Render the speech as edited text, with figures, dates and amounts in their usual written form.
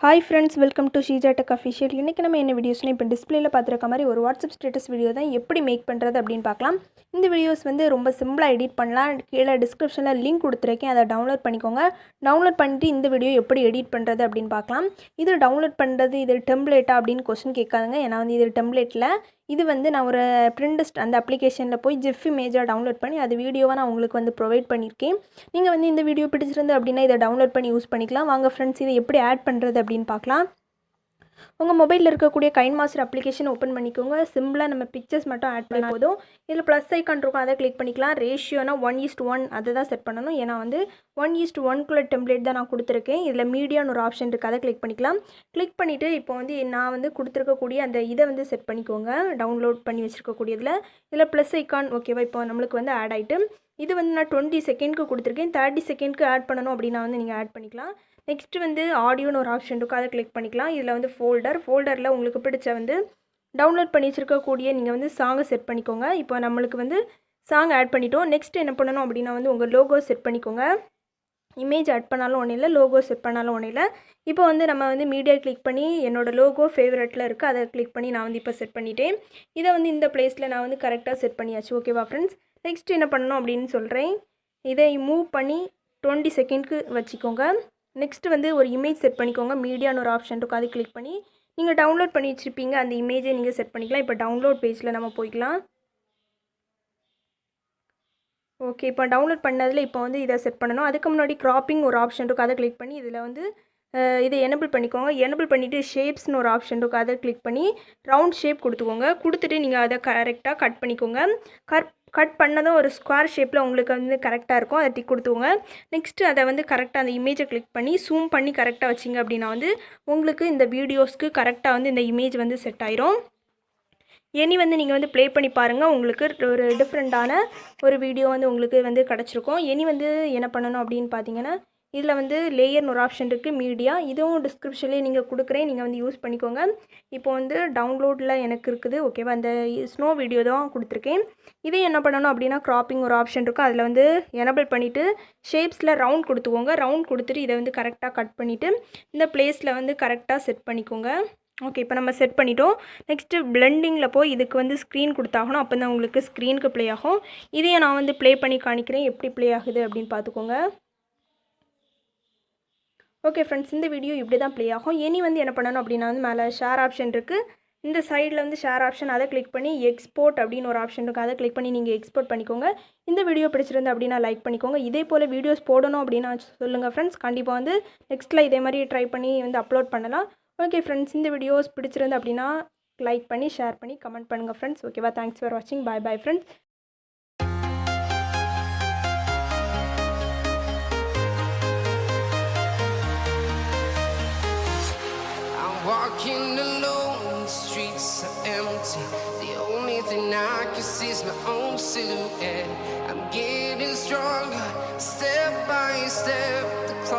Hi friends, welcome to Sheeja Tech Official. இன்னைக்கு நம்ம என்ன வீடியோஸ்னா இப்போ டிஸ்ப்ளேல பாத்துருக்க மாதிரி ஒரு வாட்ஸ்அப் ஸ்டேட்டஸ் வீடியோ தான் எப்படி மேக் பண்றது அப்படினு பார்க்கலாம். இந்த வீடியோஸ் வந்து ரொம்ப சிம்பிளா எடிட் பண்ணலாம். கீழ டிஸ்கிரிப்ஷன்ல லிங்க் கொடுத்திருக்கேன். அதை டவுன்லோட் பண்ணிக்கோங்க. டவுன்லோட் பண்ணிட்டு இந்த வீடியோ எப்படி எடிட் பண்றது அப்படினு பார்க்கலாம். இது டவுன்லோட் பண்றது இது டெம்ப்ளேட்டா அப்படினு क्वेश्चन கேட்காதீங்க. ஏனா வந்து இது டெம்ப்ளேட்ல இது வந்து நான் ஒரு பிரிண்டஸ்ட் அந்த அப்ளிகேஷன்ல போய் ஜிப் இமேஜா டவுன்லோட் பண்ணி அது வீடியோவா நான் உங்களுக்கு வந்து ப்ரொவைட் பண்ணிருக்கேன். நீங்க வந்து இந்த வீடியோ பிடிச்சிருந்து அப்படினா இத டவுன்லோட் பண்ணி யூஸ் பண்ணிக்கலாம். வாங்க फ्रेंड्स இத எப்படி ஆட் பண்றது அப்படினு பார்க்கலாம். உங்க மொபைல்ல இருக்கக்கூடிய கைன்மாஸ்டர் அப்ளிகேஷன் ஓபன் பண்ணிக்கோங்க. சிம்பிளா நம்ம பிக்சர்ஸ் மட்டும் ஆட் பண்ணா போதும். இதுல ப்ளஸ் ஐகான் இருக்கும் அதை கிளிக் பண்ணிக்கலாம். ரேஷியோனா 1:1 அத தான் செட் பண்ணனும். ஏனா வந்து 1:1 குள்ள டெம்ப்ளேட் தான் நான் கொடுத்திருக்கேன். இதுல மீடியான்னு ஒரு ஆப்ஷன் இருக்கு. அதை கிளிக் பண்ணிக்கலாம். கிளிக் பண்ணிட்டு இப்போ வந்து நான் வந்து கொடுத்திருக்க கூடிய அந்த இத வந்து செட் பண்ணிக்கோங்க. டவுன்லோட் பண்ணி வச்சிருக்க கூடியதுல இதுல ப்ளஸ் ஐகான் ஓகேவா இப்போ நமக்கு வந்து ஆட் ஆயிட்டு இது வந்து நான் 20 செகண்ட்க்கு கொடுத்திருக்கேன். 30 செகண்ட்க்கு ஆட் பண்ணனும் அப்படினா வந்து நீங்க ஆட் பண்ணிக்கலாம். நெக்ஸ்ட் வந்து ஆடியோன்னு ஒரு ஆப்ஷன் இருக்கு. அதை கிளிக் பண்ணிக்கலாம். இதுல வந்து ஃபோல்டர்ல உங்களுக்கு பிடிச்ச வந்து டவுன்லோட் பண்ணி வச்சிருக்க கூடிய நீங்க வந்து சாங் செட் பண்ணிக்கோங்க. இப்போ நமக்கு வந்து சாங் ஆட் பண்ணிட்டோம். நெக்ஸ்ட் என்ன பண்ணனும் அப்படினா வந்து உங்க லோகோ செட் பண்ணிக்கோங்க. இமேஜ் ஆட் பண்ணாலும் ஒண்ணு இல்ல, லோகோ செட் பண்ணாலும் ஒண்ணு இல்ல. இப்போ வந்து நம்ம வந்து மீடியா கிளிக் பண்ணி என்னோட லோகோ ஃபேவரட்ல இருக்கு. அதை கிளிக் பண்ணி நான் வந்து இப்போ செட் பண்ணிட்டேன். இத வந்து இந்த பிளேஸ்ல நான் வந்து கரெக்ட்டா செட் பண்ணியாச்சு. ஓகேவா फ्रेंड्स? நெக்ஸ்ட் என்ன பண்ணனும் அப்படினு சொல்றேன். இதை மூவ் பண்ணி 20 செகண்ட்க்கு வச்சுக்கோங்க. நெக்ஸ்ட் வந்து ஒரு இமேஜ் செட் பண்ணிக்கோங்க. மீடியான்னு ஒரு ஆப்ஷன் இருக்கு. அதை கிளிக் பண்ணி நீங்க டவுன்லோட் பண்ணி வச்சிருப்பீங்க அந்த இமேஜை நீங்க செட் பண்ணிக்கலாம். இப்போ டவுன்லோட் பேஜ்ல நம்ம போய்க்கலாம். ஓகே இப்போ டவுன்லோட் பண்ணதுல இப்போ வந்து இத செட் பண்ணனும். அதுக்கு முன்னாடி கிராப்பிங் ஒரு ஆப்ஷன் இருக்கு. அதை கிளிக் பண்ணி இதுல வந்து இதை எனேபிள் பண்ணிக்கோங்க. எனேபிள் பண்ணிட்டு ஷேப்ஸ்னு ஒரு ஆப்ஷன் இருக்கு. அதை கிளிக் பண்ணி ரவுண்ட் ஷேப் கொடுத்துக்கோங்க. கொடுத்துட்டு நீங்க அதை கரெக்ட்டா கட் பண்ணிக்கோங்க. கட் பண்ணதும் ஒரு ஸ்கொயர் ஷேப்ல உங்களுக்கு வந்து கரெக்ட்டா இருக்கும். அதை டிக் கொடுத்துக்கோங்க. நெக்ஸ்ட் அதை வந்து கரெக்ட்டா அந்த இமேஜை கிளிக் பண்ணி ஜூம் பண்ணி கரெக்ட்டா வச்சீங்க அப்படினா வந்து உங்களுக்கு இந்த வீடியோஸ்க்கு கரெக்ட்டா வந்து இந்த இமேஜ் வந்து செட் ஆயிரும். இனி வந்து நீங்க வந்து ப்ளே பண்ணி பாருங்க. உங்களுக்கு ஒரு டிஃபரண்டான ஒரு வீடியோ வந்து உங்களுக்கு வந்து கிடைச்சிருக்கும். இனி வந்து என்ன பண்ணனும் அப்படினு பாத்தீங்கன்னா இதுல வந்து லேயர்னு ஒரு ஆப்ஷன் இருக்கு. மீடியா இதுவும் டிஸ்கிரிப்ஷன்லயே நீங்க கொடுக்கிறேன். நீங்க வந்து யூஸ் பண்ணிக்கோங்க. இப்போ வந்து டவுன்லோட்ல எனக்கு இருக்குது. ஓகேவா? அந்த ஸ்னோ வீடியோ தான் கொடுத்திருக்கேன். இதை என்ன பண்ணனும் அப்படினா கிராப்பிங் ஒரு ஆப்ஷன் இருக்கு. அதுல வந்து எனேபிள் பண்ணிட்டு ஷேப்ஸ்ல ரவுண்ட் கொடுத்துக்கோங்க. ரவுண்ட் கொடுத்துட்டு இதை வந்து கரெக்ட்டா கட் பண்ணிட்டு இந்த பிளேஸ்ல வந்து கரெக்ட்டா செட் பண்ணிக்கோங்க. ஓகே இப்போ நம்ம செட் பண்ணிட்டோம். நெக்ஸ்ட் பிளெண்டிங்ல போய் இதுக்கு வந்து ஸ்கிரீன் கொடுத்தாகணும். அப்பதான் உங்களுக்கு ஸ்கிரீனுக்கு ப்ளே ஆகும். இதையே நான் வந்து ப்ளே பண்ணி காணிக்கிறேன். எப்படி ப்ளே ஆகுது அப்படினு பாத்துக்கோங்க. ஓகே फ्रेंड्स இந்த வீடியோ இப்படி தான் ப்ளே ஆகும். இனி வந்து என்ன பண்ணனும் அப்படினா வந்து மேலே ஷேர் ஆப்ஷன் இருக்கு. இந்த சைடுல வந்து ஷேர் ஆப்ஷன் அதை கிளிக் பண்ணி எக்ஸ்போர்ட் அப்படினு ஒரு ஆப்ஷன் இருக்கு. அதை கிளிக் பண்ணி நீங்க எக்ஸ்போர்ட் பண்ணிக்கோங்க. இந்த வீடியோ பிடிச்சிருந்தா அப்படினா லைக் பண்ணிக்கோங்க. இதே போல வீடியோஸ் போடணும் அப்படினா சொல்லுங்க फ्रेंड्स. கண்டிப்பா வந்து நெக்ஸ்ட்ல இதே மாதிரி ட்ரை பண்ணி வந்து அப்லோட் பண்ணலாம். ஓகே फ्रेंड्स இந்த வீடியோஸ் பிடிச்சிருந்தா அப்படினா லைக் பண்ணி ஷேர் பண்ணி கமெண்ட் பண்ணுங்க फ्रेंड्स. ஓகேவா? Thanks for watching. Bye bye friends. Walking alone, the streets are empty. The only thing I can see is my own silhouette. I'm getting stronger, step by step.